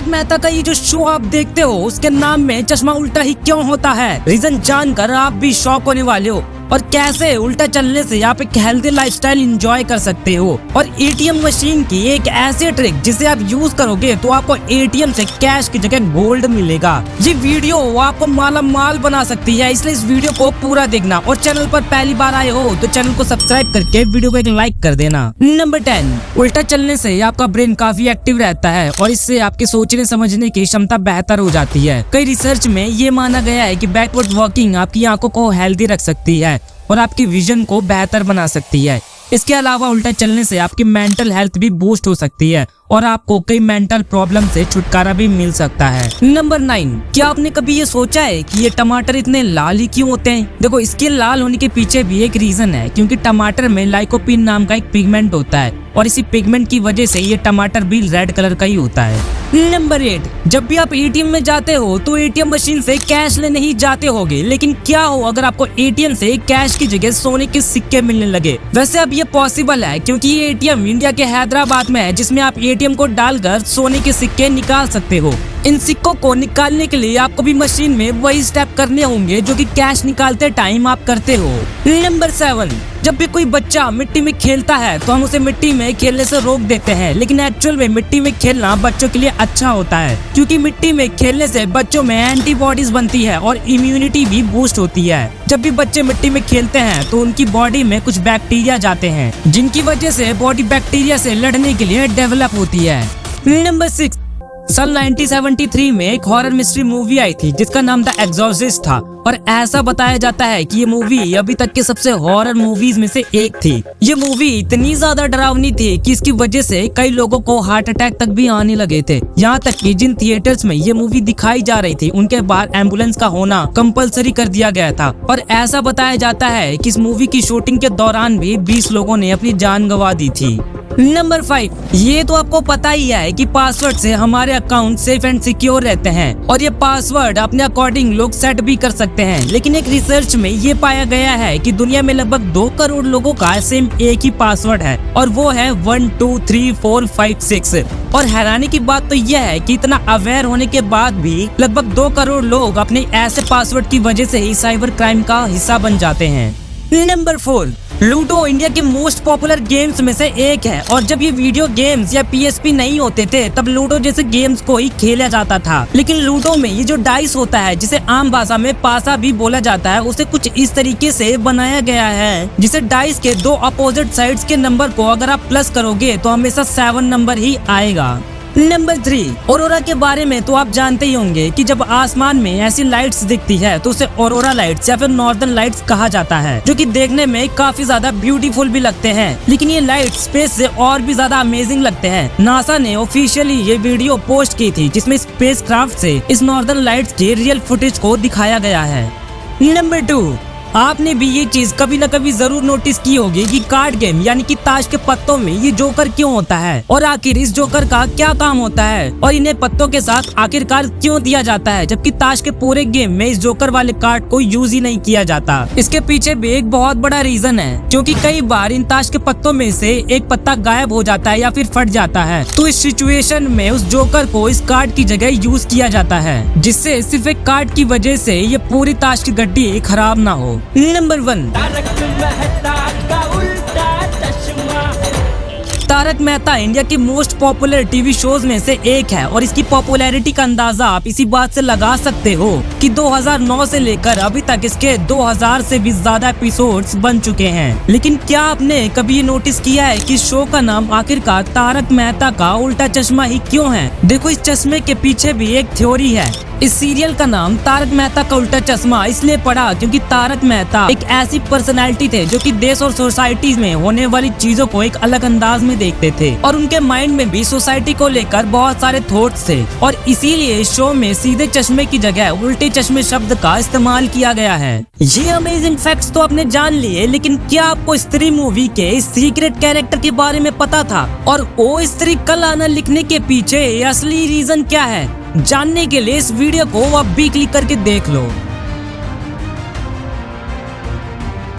तारक मेहता का ये जो शो आप देखते हो उसके नाम में चश्मा उल्टा ही क्यों होता है, रीजन जानकर आप भी शॉक होने वाले हो। और कैसे उल्टा चलने से आप एक हेल्दी लाइफस्टाइल एंजॉय कर सकते हो। और एटीएम मशीन की एक ऐसी ट्रिक जिसे आप यूज करोगे तो आपको एटीएम से कैश की जगह गोल्ड मिलेगा। ये वीडियो आपको माला माल बना सकती है, इसलिए इस वीडियो को पूरा देखना। और चैनल पर पहली बार आए हो तो चैनल को सब्सक्राइब करके वीडियो को एक लाइक कर देना। नंबर 10, उल्टा चलने से आपका ब्रेन काफी एक्टिव रहता है और इससे आपके सोचने समझने की क्षमता बेहतर हो जाती है। कई रिसर्च में ये माना गया है कि बैकवर्ड वॉकिंग आपकी आंखों को हेल्दी रख सकती है और आपकी विजन को बेहतर बना सकती है। इसके अलावा उल्टा चलने से आपकी मेंटल हेल्थ भी बूस्ट हो सकती है और आपको कई मेंटल प्रॉब्लम से छुटकारा भी मिल सकता है। नंबर 9, क्या आपने कभी ये सोचा है कि ये टमाटर इतने लाल ही क्यों होते हैं? देखो, इसके लाल होने के पीछे भी एक रीजन है, क्योंकि टमाटर में लाइकोपीन नाम का एक पिगमेंट होता है और इसी पिगमेंट की वजह से ये टमाटर भी रेड कलर का ही होता है। नंबर 8, जब भी आप एटीएम में जाते हो तो एटीएम मशीन से कैश लेने ही जाते होगे, लेकिन क्या हो अगर आपको एटीएम से कैश की जगह सोने के सिक्के मिलने लगे? वैसे अब ये पॉसिबल है, क्योंकि ये एटीएम इंडिया के हैदराबाद में है, जिसमें आप एटीएम को डालकर सोने के सिक्के निकाल सकते हो। इन सिक्कों को निकालने के लिए आपको भी मशीन में वही स्टेप करने होंगे जो कि कैश निकालते टाइम आप करते हो। नंबर 7, जब भी कोई बच्चा मिट्टी में खेलता है तो हम उसे मिट्टी में खेलने से रोक देते हैं, लेकिन एक्चुअल में मिट्टी में खेलना बच्चों के लिए अच्छा होता है, क्योंकि मिट्टी में खेलने से बच्चों में एंटीबॉडीज बनती है और इम्यूनिटी भी बूस्ट होती है। जब भी बच्चे मिट्टी में खेलते हैं तो उनकी बॉडी में कुछ बैक्टीरिया जाते हैं, जिनकी वजह से बॉडी बैक्टीरिया से लड़ने के लिए डेवलप होती है। नंबर 6, सन 1973 में एक हॉरर मिस्ट्री मूवी आई थी जिसका नाम था एग्जॉर्सिस्ट था, और ऐसा बताया जाता है कि ये मूवी अभी तक के सबसे हॉरर मूवीज में से एक थी। ये मूवी इतनी ज्यादा डरावनी थी कि इसकी वजह से कई लोगों को हार्ट अटैक तक भी आने लगे थे। यहाँ तक कि जिन थिएटर्स में ये मूवी दिखाई जा रही थी उनके बाहर एम्बुलेंस का होना कंपलसरी कर दिया गया था। और ऐसा बताया जाता है कि इस मूवी की शूटिंग के दौरान भी 20 लोगों ने अपनी जान गंवा दी थी। नंबर 5, ये तो आपको पता ही है कि पासवर्ड से हमारे अकाउंट सेफ एंड सिक्योर रहते हैं और ये पासवर्ड अपने अकॉर्डिंग लोग सेट भी कर सकते हैं। लेकिन एक रिसर्च में ये पाया गया है कि दुनिया में लगभग 2 करोड़ लोगों का सेम एक ही पासवर्ड है और वो है 1 2 3 4 5 6। और हैरानी की बात तो यह है कि इतना अवेयर होने के बाद भी लगभग 2 करोड़ लोग अपने ऐसे पासवर्ड की वजह से ही साइबर क्राइम का हिस्सा बन जाते हैं। नंबर 4, लूडो इंडिया के मोस्ट पॉपुलर गेम्स में से एक है और जब ये वीडियो गेम्स या पीएसपी नहीं होते थे तब लूडो जैसे गेम्स को ही खेला जाता था। लेकिन लूडो में ये जो डाइस होता है, जिसे आम भाषा में पासा भी बोला जाता है, उसे कुछ इस तरीके से बनाया गया है जिसे डाइस के 2 अपोजिट साइड्स के नंबर को अगर आप प्लस करोगे तो हमेशा 7 नंबर ही आएगा। नंबर 3, ऑरोरा के बारे में तो आप जानते ही होंगे कि जब आसमान में ऐसी लाइट्स दिखती है तो उसे ऑरोरा लाइट्स या फिर नॉर्दर्न लाइट्स कहा जाता है, जो कि देखने में काफी ज्यादा ब्यूटीफुल भी लगते हैं। लेकिन ये लाइट स्पेस से और भी ज्यादा अमेजिंग लगते हैं। नासा ने ऑफिशियली ये वीडियो पोस्ट की थी जिसमें स्पेसक्राफ्ट से इस नॉर्दर्न लाइट्स के रियल फुटेज को दिखाया गया है। नंबर 2, आपने भी ये चीज कभी न कभी जरूर नोटिस की होगी कि कार्ड गेम यानी कि ताश के पत्तों में ये जोकर क्यों होता है और आखिर इस जोकर का क्या काम होता है और इन्हें पत्तों के साथ आखिरकार क्यों दिया जाता है, जबकि ताश के पूरे गेम में इस जोकर वाले कार्ड को यूज ही नहीं किया जाता। इसके पीछे भी एक बहुत बड़ा रीजन है, क्योंकि कई बार इन ताश के पत्तों में से एक पत्ता गायब हो जाता है या फिर फट जाता है, तो इस सिचुएशन में उस जोकर को इस कार्ड की जगह यूज किया जाता है, जिससे सिर्फ एक कार्ड की वजह से ये पूरी ताश की गड्डी खराब ना हो। नंबर 1, तारक मेहता इंडिया के मोस्ट पॉपुलर टीवी शोज में से एक है और इसकी पॉपुलैरिटी का अंदाजा आप इसी बात से लगा सकते हो कि 2009 से लेकर अभी तक इसके 2000 से भी ज्यादा एपिसोड्स बन चुके हैं। लेकिन क्या आपने कभी ये नोटिस किया है कि शो का नाम आखिरकार तारक मेहता का उल्टा चश्मा ही क्यों है? देखो, इस चश्मे के पीछे भी एक थ्योरी है। इस सीरियल का नाम तारक मेहता का उल्टा चश्मा इसलिए पड़ा क्योंकि तारक मेहता एक ऐसी पर्सनैलिटी थे जो कि देश और सोसाइटी में होने वाली चीजों को एक अलग अंदाज में देखते थे और उनके माइंड में भी सोसाइटी को लेकर बहुत सारे थॉट्स थे, और इसीलिए इस शो में सीधे चश्मे की जगह उल्टे चश्मे शब्द का इस्तेमाल किया गया है। ये अमेजिंग फैक्ट्स तो आपने जान लिए, लेकिन क्या आपको स्त्री मूवी के इस सीक्रेट कैरेक्टर के बारे में पता था? और ओ स्त्री कल आना लिखने के पीछे असली रीजन क्या है? जानने के लिए इस वीडियो को आप भी क्लिक करके देख लो।